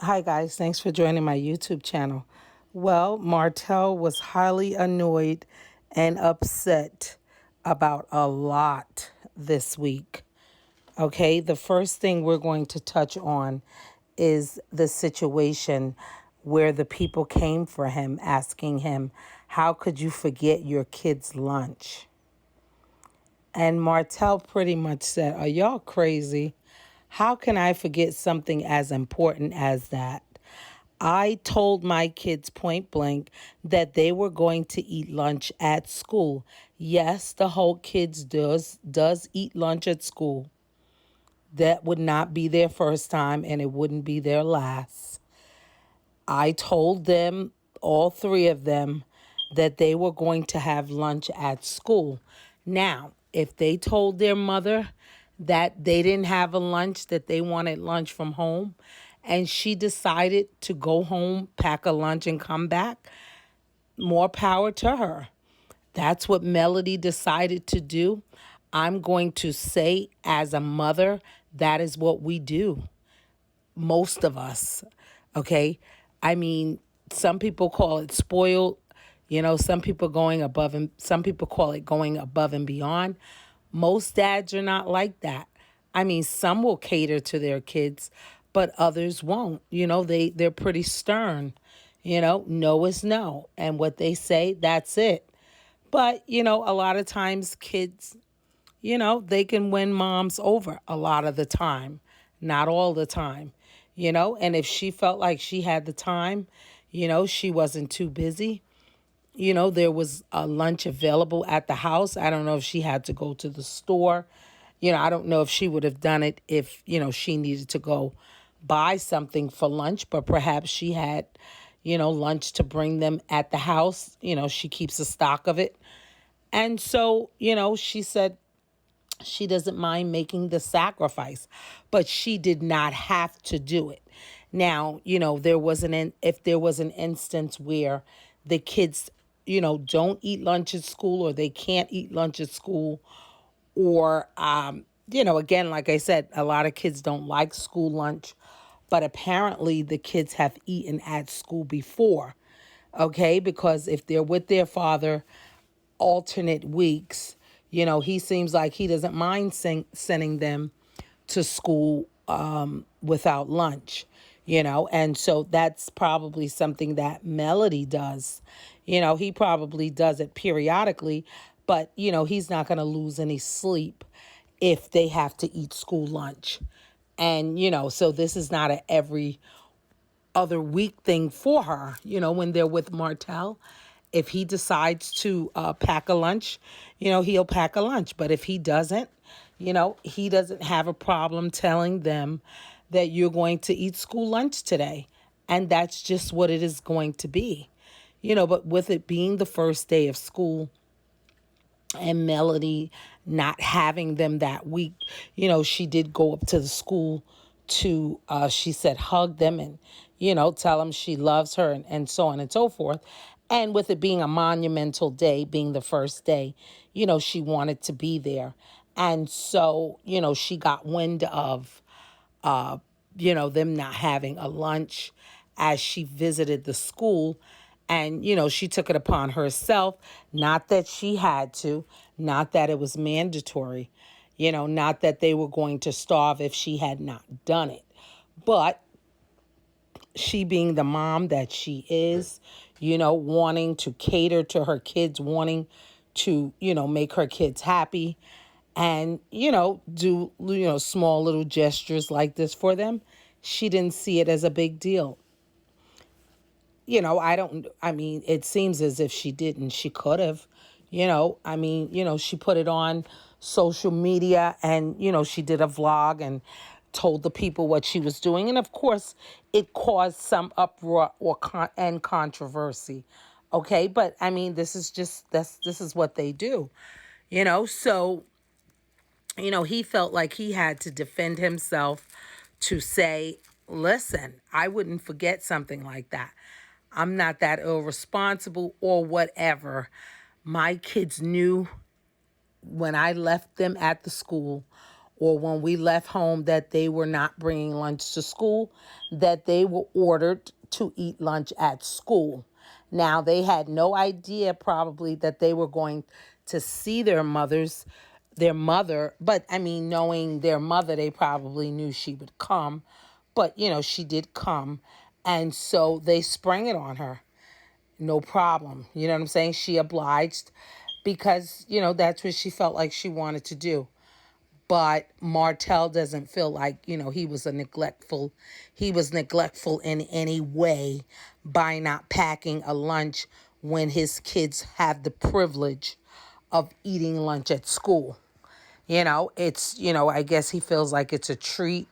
Hi, guys. Thanks for joining my YouTube channel. Well, Martel was highly annoyed and upset about a lot this week. Okay, the first thing we're going to touch on is the situation where the people came for him asking him, "How could you forget your kid's lunch?" And Martel pretty much said, "Are y'all crazy? How can I forget something as important as that? I told my kids point blank that they were going to eat lunch at school. Yes, the whole kids does eat lunch at school. That would not be their first time and it wouldn't be their last. I told them, all three of them, that they were going to have lunch at school. Now, if they told their mother that they didn't have a lunch, that they wanted lunch from home, and she decided to go home, pack a lunch, and come back, more power to her. That's what Melody decided to do. I'm going to say, as a mother, that is what we do, most of us. Okay, I mean, some people call it spoiled, some people going above, and some people call it going above and beyond. Most dads are not like that. I mean, some will cater to their kids, but others won't. They're pretty stern. No is no, and what they say, that's it. But a lot of times kids, they can win moms over a lot of the time, not all the time, and if she felt like she had the time, she wasn't too busy. There was a lunch available at the house. I don't know if she had to go to the store. I don't know if she would have done it if, she needed to go buy something for lunch, but perhaps she had, lunch to bring them at the house. She keeps a stock of it. And so, she said, she doesn't mind making the sacrifice, but she did not have to do it. Now, if there was an instance where the kids, don't eat lunch at school, or they can't eat lunch at school, or again, like I said, a lot of kids don't like school lunch, but apparently the kids have eaten at school before. Okay, because if they're with their father alternate weeks, he seems like he doesn't mind sending them to school without lunch, and so that's probably something that Melody does. He probably does it periodically, but, he's not going to lose any sleep if they have to eat school lunch. And, so this is not a every other week thing for her, when they're with Martel. If he decides to pack a lunch, he'll pack a lunch. But if he doesn't, he doesn't have a problem telling them that you're going to eat school lunch today. And that's just what it is going to be. But with it being the first day of school, and Melody not having them that week, she did go up to the school to, she said, hug them and, tell them she loves her, and so on and so forth. And with it being a monumental day, being the first day, she wanted to be there. And so, she got wind of, them not having a lunch as she visited the school. And, she took it upon herself, not that she had to, not that it was mandatory, not that they were going to starve if she had not done it. But she, being the mom that she is, wanting to cater to her kids, wanting to, make her kids happy and, do, small little gestures like this for them, she didn't see it as a big deal. I mean, it seems as if she didn't. She could have, she put it on social media and, she did a vlog and told the people what she was doing. And of course, it caused some uproar and controversy. Okay. But I mean, this is what they do, so, he felt like he had to defend himself to say, listen, I wouldn't forget something like that. I'm not that irresponsible or whatever. My kids knew when I left them at the school or when we left home that they were not bringing lunch to school, that they were ordered to eat lunch at school. Now, they had no idea probably that they were going to see their mother, but I mean, knowing their mother, they probably knew she would come, but she did come. And so they sprang it on her. No problem. You know what I'm saying? She obliged because, that's what she felt like she wanted to do. But Martel doesn't feel like, he was neglectful in any way by not packing a lunch when his kids have the privilege of eating lunch at school. It's, I guess he feels like it's a treat,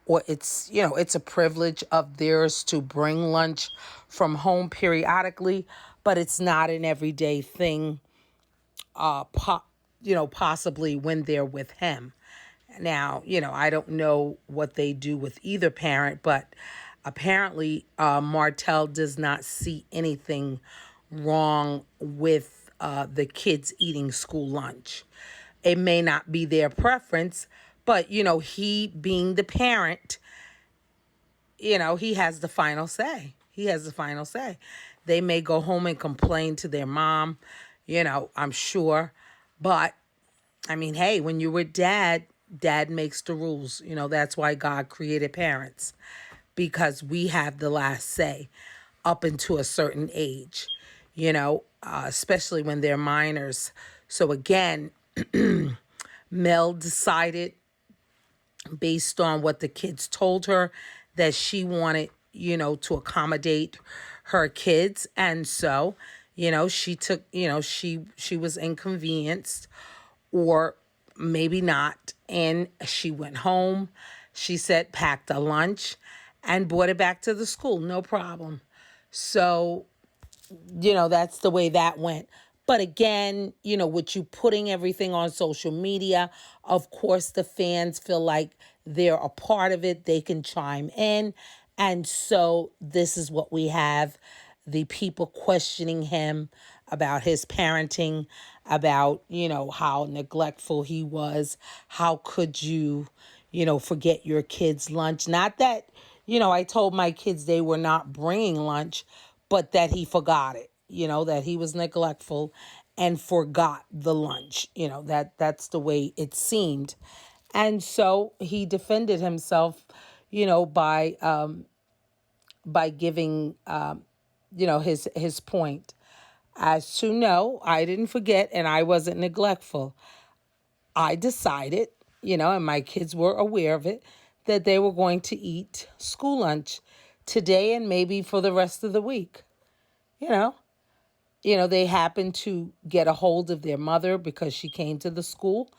or it's a privilege of theirs to bring lunch from home periodically, but it's not an everyday thing, possibly when they're with him. Now, I don't know what they do with either parent, but apparently Martel does not see anything wrong with the kids eating school lunch. It may not be their preference, but, he being the parent, he has the final say. He has the final say. They may go home and complain to their mom, I'm sure. But, I mean, hey, when you're with dad, dad makes the rules. That's why God created parents, because we have the last say up into a certain age, especially when they're minors. So again, Mel decided, based on what the kids told her, that she wanted, to accommodate her kids. And so, she took, she was inconvenienced, or maybe not. And she went home. She said, packed a lunch and brought it back to the school. No problem. So, that's the way that went. But again, with you putting everything on social media, of course, the fans feel like they're a part of it. They can chime in. And so this is what we have. The people questioning him about his parenting, about, how neglectful he was. How could you, forget your kids' lunch? Not that, I told my kids they were not bringing lunch, but that he forgot it, that he was neglectful and forgot the lunch, that's the way it seemed. And so he defended himself, by giving, his point. As to no, I didn't forget and I wasn't neglectful. I decided, and my kids were aware of it, that they were going to eat school lunch today and maybe for the rest of the week. You know, they happened to get a hold of their mother because she came to the school.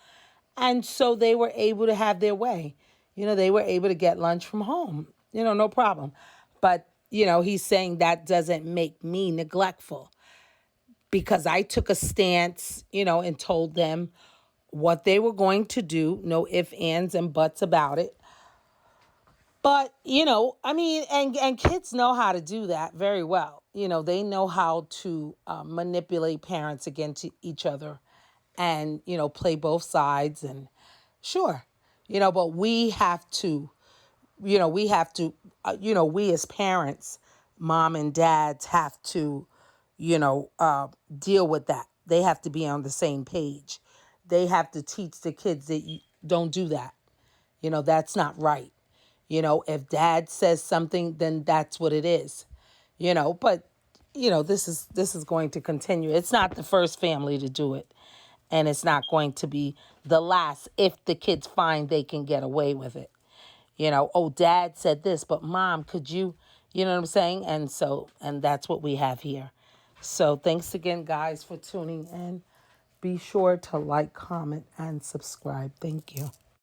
And so they were able to have their way. They were able to get lunch from home, no problem. But, he's saying that doesn't make me neglectful, because I took a stance, and told them what they were going to do. No ifs, ands, and buts about it. But, I mean, and kids know how to do that very well. They know how to manipulate parents against each other and, play both sides. And sure, but we have to, we as parents, mom and dads have to, deal with that. They have to be on the same page. They have to teach the kids that you don't do that. That's not right. If dad says something, then that's what it is. But this is going to continue. It's not the first family to do it, and it's not going to be the last if the kids find they can get away with it. Oh, dad said this, but mom, could you, you know what I'm saying? And that's what we have here. So thanks again, guys, for tuning in. Be sure to like, comment, and subscribe. Thank you.